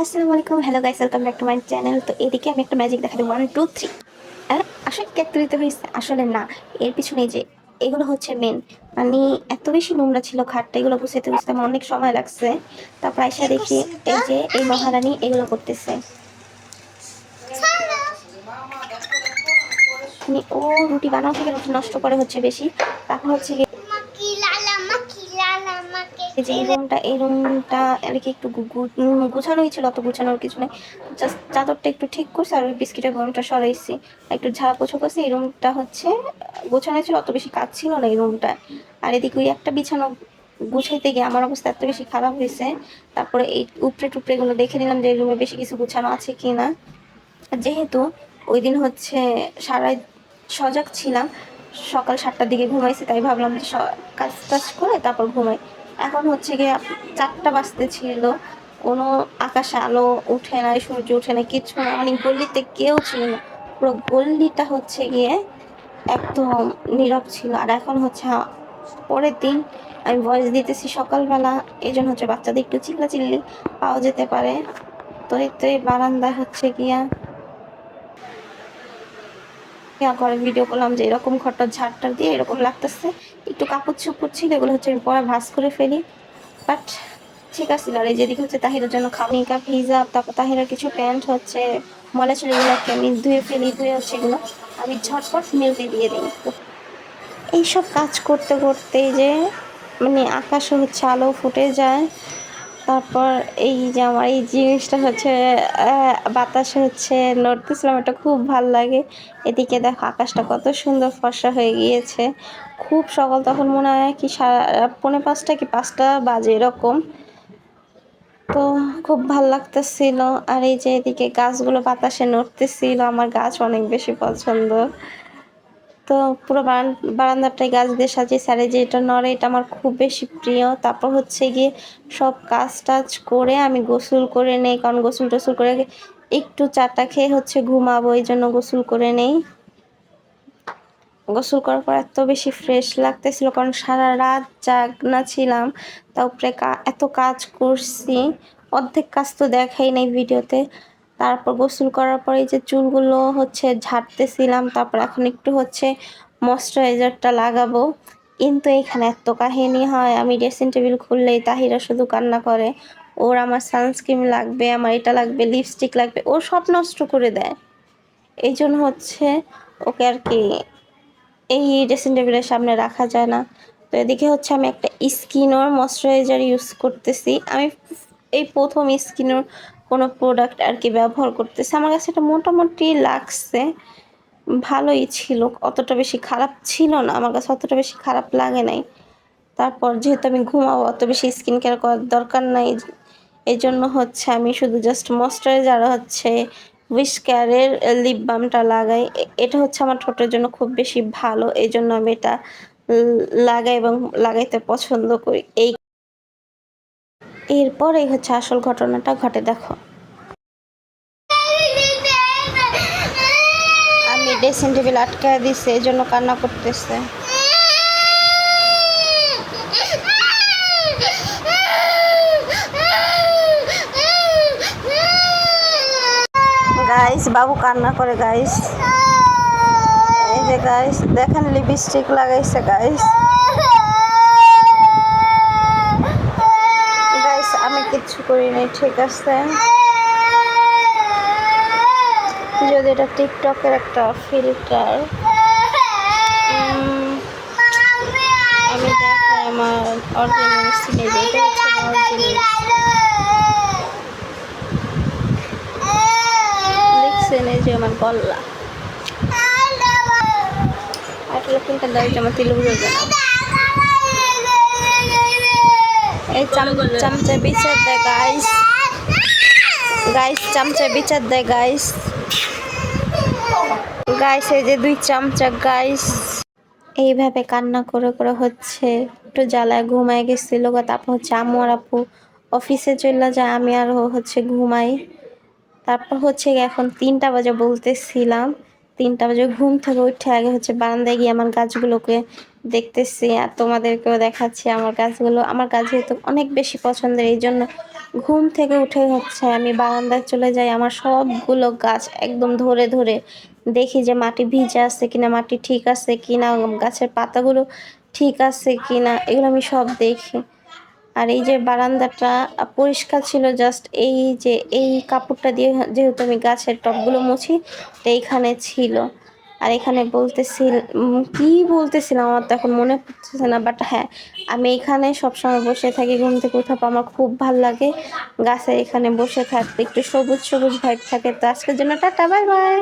আসসালামু আলাইকুম, hello guys, welcome back to my channel. তো এদিকে আমি একটা ম্যাজিক দেখাতে 1 2 3 আর আসলে কেক তৈরিতে হয়েছে, আসলে না। এর পিছনে যে এগুলো হচ্ছে মেন, মানে এত বেশি নোংরা ছিল খাটটা, এগুলো গুছাইতে গুছাইতে আমার অনেক সময় লাগছে। তারপর আইসা দেখি এই যে এই মহারানী এগুলো করতেছে। মানে ও রুটি বানাও থেকে রুটি নষ্ট করে হচ্ছে বেশি। তারপর হচ্ছে যে এই রুমটা আর কি একটু গুছানোই ছিল, অত গুছানোর কিছু নেই। জাস্ট চাদরটা একটু ঠিক করছি আর বিস্কিটের গরমটা সরাইছি, একটু ঝাড়া পোছা করছি। এই রুমটা হচ্ছে গোছানো ছিল, অত বেশি কাজ ছিল না এই রুমটা। আর এদিকে ওই একটা বিছানো গুছাইতে গিয়ে আমার অবস্থা এত বেশি খারাপ হয়েছে। তারপরে এই উপরে টুপড়ে গুলো দেখে নিলাম যে এই রুমে বেশি কিছু গুছানো আছে কিনা। যেহেতু ওই দিন হচ্ছে সারা সজাগ ছিলাম, সকাল 7টার দিকে ঘুমাইছি, তাই ভাবলাম যে কাজ টাজ করে তারপর ঘুমাই। এখন হচ্ছে গিয়ে 4টা বাজতে ছিল, কোনো আকাশে আলো উঠে নাই, সূর্য উঠে নাই, কিচ্ছু না। মানে গল্লিতে কেউ ছিল না, পুরো গল্লিটা হচ্ছে গিয়ে একদম নীরব ছিল। আর এখন হচ্ছে পরের দিন আমি ভয়েস দিতেছি সকালবেলা, এই জন্য হচ্ছে বাচ্চাদের একটু চিল্লাচিল্লি পাওয়া যেতে পারে। তো এই বারান্দায় হচ্ছে গিয়া ঘরে ভিডিও করলাম যে এরকম ঘরটা ঝাড়টা দিয়ে এরকম লাগতেছে। একটু কাপড় চোপড় ছিল, এগুলো হচ্ছে আমি পরে ভাঁজ করে ফেলি, বাট ঠিক আছে। আর এই যেদিকে হচ্ছে তাহিরের জন্য মেকআপ হিজাব, তারপর তাহিরের কিছু প্যান্ট হচ্ছে ময়লা ছিল, এগুলোকে আমি ধুয়ে ফেলি, ধুয়ে হচ্ছে এগুলো আমি ঝটপট মেলতে দিয়ে দিই। তো এইসব কাজ করতে করতেই যে মানে আকাশে হচ্ছে আলো ফুটে যায়। তারপর এই যে আমার এই জিনিসটা হচ্ছে বাতাসে হচ্ছে নড়তেছিলাম, এটা খুব ভাল লাগে। এদিকে দেখো আকাশটা কত সুন্দর ফর্সা হয়ে গিয়েছে। খুব সকাল, তখন মনে হয় কি পৌনে 5টা কি 5টা বাজে এরকম। তো খুব ভাল লাগতেছিল। আর এই যে এদিকে গাছগুলো বাতাসে নড়তেছিল, আমার গাছ অনেক বেশি পছন্দ। তো পুরো বারান্দাটায় গাছ দিয়ে সাজিয়ে স্যারে যে এটা নড়ে, এটা আমার খুব বেশি প্রিয়। তারপর হচ্ছে গিয়ে সব কাজ টাজ করে আমি গোসল করে নেই, কারণ গোসল টোসল করে একটু চাটা খেয়ে হচ্ছে ঘুমাবো, এই জন্য গোসল করে নেই। গোসল করার পর এত বেশি ফ্রেশ লাগতেছিল, কারণ সারা রাত জাগনা ছিলাম, তারপরে এত কাজ করছি, অর্ধেক কাজ তো দেখাই নাই ভিডিওতে। তারপর গোসল করার পরে যে চুলগুলো হচ্ছে ঝাড়তেছিলাম, তারপর এখন একটু হচ্ছে ময়শ্চারাইজারটা লাগাবো। কিন্তু এখানে এত কাহিনী হয়, আমি ড্রেসিং টেবিল খুললেই তাহিরা শুধু কান্না করে। ওর আমার সানস্ক্রিন লাগবে, আমার এটা লাগবে, লিপস্টিক লাগবে, ও সব নষ্ট করে দেয়। এই জন্য হচ্ছে ওকে আর কি এই ড্রেসিং টেবিলের সামনে রাখা যায় না। তো এদিকে হচ্ছে আমি একটা স্কিনোর ময়শ্চারাইজার ইউজ করতেছি। আমি এই প্রথম স্কিনোর কোনো প্রোডাক্ট আর কি ব্যবহার করতেছি। আমার কাছে এটা মোটামুটি লাগছে, ভালোই ছিল, অতটা বেশি খারাপ ছিল না, আমার কাছে অতটা বেশি খারাপ লাগে নাই। তারপর যেহেতু আমি ঘুমাবো, অত বেশি স্কিন কেয়ার করার দরকার নাই, এই জন্য হচ্ছে আমি শুধু জাস্ট ময়শ্চারাইজার হচ্ছে উইশ কেয়ারের লিপ বামটা লাগাই। এটা হচ্ছে আমার ঠোঁটের জন্য খুব বেশি ভালো, এই জন্য আমি এটা লাগাই এবং লাগাইতে পছন্দ করি। এরপর এই হচ্ছে আসল ঘটনাটা ঘটে, দেখো। আমি ড্রেসিং টেবিল আটকায় দিছি, এই জন্য কান্না করতেছে। গাইস, বাবু কান্না করে গাইস। এই যে গাইস দেখেন, লিপস্টিক লাগাইছে গাইস। গাইস আমি কিচ্ছু করিনি, ঠিক আছে। যদি এটা টিকটকের একটা ফিল্টার, আমি দেখাই আমার অরিজিনাল স্কিনে, এটা হচ্ছে দেখছেন, এই যে আমার গল্লা। আসলে ফিল্টার দেওয়া আমার তিল বুঝবে না। এই চামচা বিচার দেয় গাইস, গাইস চামচা বিচার দেয় গাইস। গাইস এই যে 2 চামচা গাইস। এইভাবে কান্না করে করে হচ্ছে একটু জ্বালায় ঘুমায় গেছিল। তারপর হচ্ছে আম্মু আর আপু অফিসে চলে যায়, আমি আর হচ্ছে ঘুমাই। তারপর হচ্ছে এখন 3টা বাজে বলতেছিলাম, 3টা বাজে ঘুম থেকে উঠে আগে হচ্ছে বারান্দায় গিয়ে আমার গাছগুলোকে দেখতেছি আর তোমাদেরকেও দেখাচ্ছি আমার গাছগুলো। আমার গাছ যেহেতু অনেক বেশি পছন্দের, এই জন্য ঘুম থেকে উঠে হচ্ছে আমি বারান্দায় চলে যাই, আমার সবগুলো গাছ একদম ধরে ধরে দেখি যে মাটি ভিজে আছে কিনা, মাটি ঠিক আছে কিনা, গাছের পাতাগুলো ঠিক আছে কিনা, এগুলো আমি সব দেখি। আর এই যে বারান্দাটা পরিষ্কার ছিল, জাস্ট এই যে এই কাপড়টা দিয়ে যেহেতু আমি গাছের টবগুলো মুছি, তো এইখানে ছিল। আর এখানে কি বলতেছিলাম আমার তো এখন মনে পড়তেছে না, বাট হ্যাঁ, আমি এখানে সবসময় বসে থাকি, ঘুম থেকে উঠার পর আমার খুব ভাল লাগে গাছের এখানে বসে থাকতে, একটু সবুজ সবুজ ভাইব থাকে। তো আজকের জন্য টাটা, বাই বাই।